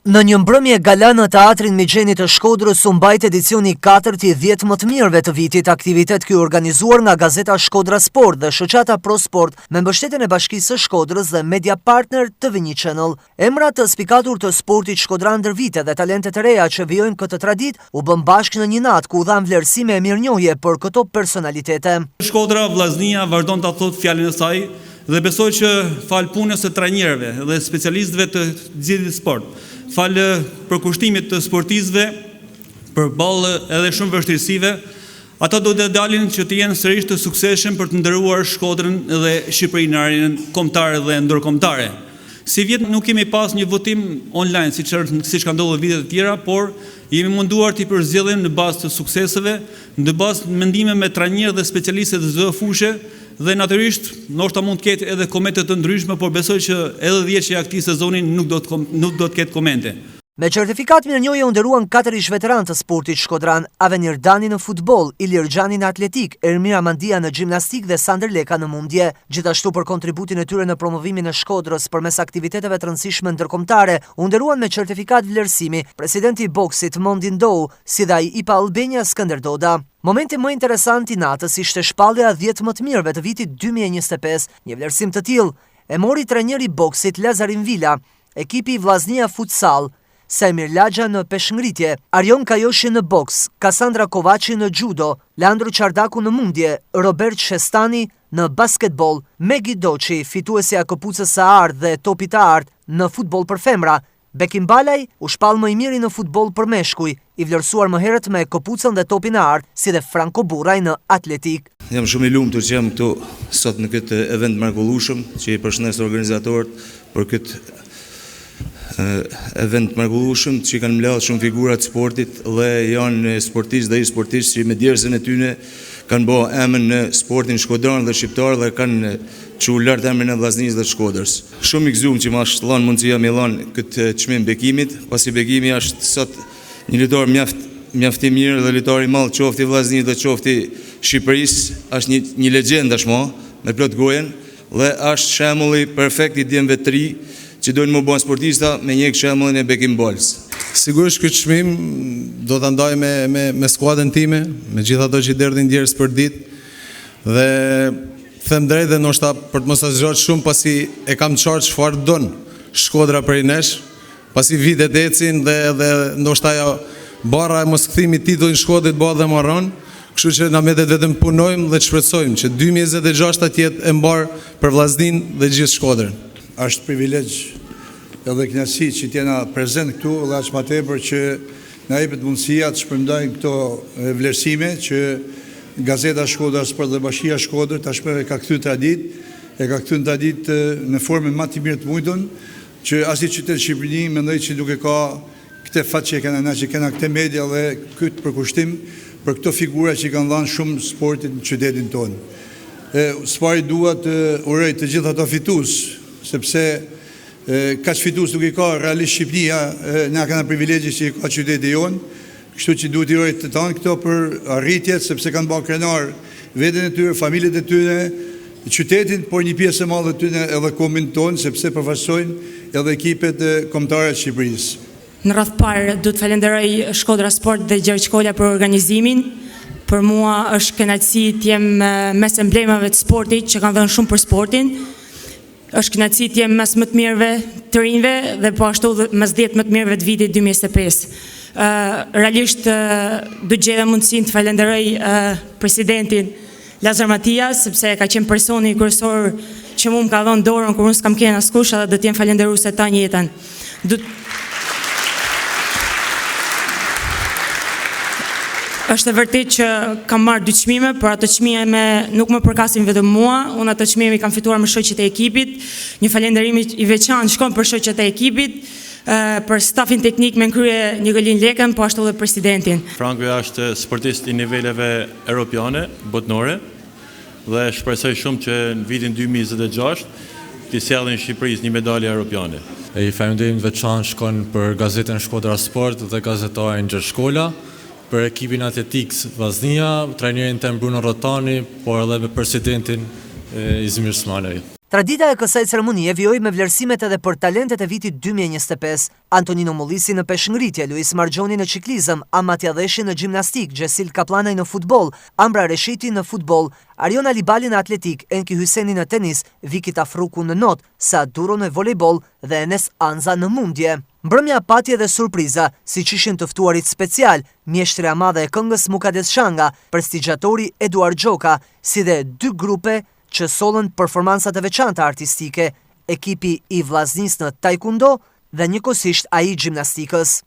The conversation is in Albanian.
Në një mbrëmje gala në Teatrin Migjeni të Shkodrës u mbajt edicioni 4 i 10 më të mirëve të vitit, aktivitet ky organizuar nga Gazeta Shkodra Sport dhe Shoqata Pro Sport me mbështetjen e Bashkisë së Shkodrës dhe media partner TV Channel. Emrat të spikatur të sportit shkodran ndër vite dhe talentet e reja që vijojnë këtë traditë u bën bashkë në një natë ku u dhan vlerësime e mirënjohje për këto personalitete. Shkodra vllaznia vazhdon ta thotë fjalën e saj dhe besoj që fal punës së trajnerëve dhe specialistëve të zgjedhjes sport, fal përkushtimit të sportistëve përballë edhe shumë vështirësive, ata do të dalin që të jenë sërish të suksesshëm për të ndëruar Shkodrën dhe Shqipërinë në arenën kombëtare dhe ndërkombëtare. Si vjet nuk kemi pas një votim online siç ka ndodhur vitet e tjera, por jemi munduar t'i përzgjedhim në bazë të sukseseve, në bazë mendime me trajnerë dhe specialistë të çdo fushë. Dhe natyrisht, ndoshta mund të ketë edhe komente të ndryshme, por besoj që edhe 10 që ja këtij sezonin nuk do të ketë komente. Me certifikat mirënjohje u nderuan 4 ish veteranë të sportit shkodran: Avenir Dani në futboll, Ilir Xhani në atletik, Ermira Mandia në gjimnastik dhe Sander Leka në mundje. Gjithashtu për kontributin e tyre në promovimin e Shkodrës përmes aktiviteteve të rëndësishme ndërkombëtare, u nderuan me certifikat vlerësimi presidenti i boksit Mondi Ndou, si dhe ai IPA Albania Skënder Doda. Momenti më interesant i natës ishte shpallja 10 më të mirëve të vitit 2025. Një vlerësim të tillë e mori trajneri i boksit Lazarin Vila, ekipi i Vllaznia Futsal, Sajmir Laxha në peshngritje, Arjon Kajoshi në boks, Kassandra Kovaçi në judo, Landro Çardaku në mundje, Robert Shestani në basketbol, Megi Doçi, fituesja e këpucës së ardh dhe topit të ardh në futboll për femra. Bekim Balaj u shpall më i miri në futboll për meshkuj, i vlerësuar më herët me këpucën dhe topin e ardh, si dhe Franco Burraj në atletik. Jam shumë i lumtur që jam këtu sot në këtë event mrekullueshëm, që i përshëndes organizatorët për këtë event mrekullueshëm, që kanë mbledhur shumë figura të sportit dhe janë sportistë dhe e-sportistë që me djersën e tyre kanë bërë emrin në sportin shkodran dhe shqiptar dhe kanë çu lart emrin e vllaznisë dhe Shkodrës. Shumë i gëzuar që më është dhënë mundësia me dhënë këtë çmim Bekimit, pasi Bekimi është sot një lojtar mjaft i mirë dhe lojtar i madh qofti vllaznisë dhe qofti Shqipërisë, është një legjendë tashmë me plot gojen dhe është shembulli perfekt i djemve të ri që dojnë më bëhen sportista me një shembullin e Bekim Balës. Sigurisht këtë çmim do ta ndaj me skuadrën time, me gjithë ato që derdhin djerës për ditë dhe them drejt dhe ndoshta për të mos azhgjuar shumë pasi e kam çfarë çfarë don Shkodra prej nesh, pasi vitet ecin dhe ndoshta ajo barra e mos kthimi titullin Shkodrit bëhet dhe marron, kështu që na mbetet vetëm punojmë dhe të shpresojmë që 2026 të jetë e mbar për vllazninë dhe gjithë Shkodrën. Është privilegj edhe kënaqësi që t'jena prezent këtu dhe aq më tepër që na jepet mundësia të shpërndajmë këto vlerësime që Gazeta Shkodra Sport dhe Bashkia Shkodrë tashmë e ka kthyr traditë në formën më të mirë të mundun, që asnjë qytet Shqipëri mendoj që duke ka këtë fat që kanë që kanë këtë media dhe këtë përkushtim për këto figura që kanë dhënë shumë sportit në qytetin tonë. Sfari dua të uroj të gjithë ato fitues, sepse kaq fitues nuk i ka realisht Shqipëria, na kanë privilegje që i ka qyteti jonë, kështu që duhet i uroj të tanë këto për arritjet, sepse kanë bërë krenar veten e tyre, familjet e tyre, qytetin, por një pjesë e madhe të tyre edhe kombin tonë, sepse përfaqësojnë edhe ekipet kombëtare të Shqipërisë. Në radhë parë du të falenderoj Shkodra Sport dhe Gjergj Kolja për organizimin. Për mua është kënaqësi të jem mes emblemave të sportit që kanë dhënë shumë për sportin. Është kënaqësi të jem mes më të mirëve të rinjve dhe po ashtu mes 10 më të mirëve të vitit 2025. Realisht do gjej mundësinë të falenderoj presidentin Lazar Matias, sepse ka qenë personi kryesor që më ka dhënë dorën kur unë s'kam qenë askush dhe do të jem falendëruese ta një jetën. Është e vërtet që kam marrë 2 çmime, por ato çmime nuk më përkasin vetëm mua, unë ato çmime i kam fituar me shoqjet e ekipit. Një falënderim i veçantë shkon për shoqjet e ekipit, për stafin teknik me krye Nikolin Lekën, po ashtu edhe presidentin. Franco është sportist i niveleve europiane, botnore, dhe shpresoj shumë që në vitin 2026 t'i sjellin Shqipërisë një medalje europiane. I falenderim të veçantë shkon për gazetën Shkodra Sport dhe gazetarin Gjergj Kola, për ekipin atletikës Vllaznia, trajnerin tem Bruno Rotani, por edhe me presidentin Izmir Smalej. Tradita e kësaj ceremonie vijoi me vlerësimet edhe për talentet e vitit 2025. Antonino Mollisi në peshngritje, Luis Margjoni në ciklizëm, Amatja Dheshi në gjimnastik, Gjesil Kaplanaj në futbol, Ambra Reshiti në futbol, Ariona Libali në atletik, Enki Hyseni në tenis, Viki Tafruku në not, Sa Duro në volejbol dhe Enes Anza në mundje. Mbrëmja pati edhe surpriza, siç ishin të ftuarit special, mjeshtria e madhe e këngës Mukades Shanga, prestigjatori Eduard Gjoka, si dhe 2 grupe që sollën performansat e veçanta artistike, ekipi i Vllaznisë në taekwondo dhe njëkohësisht ai i gjimnastikës.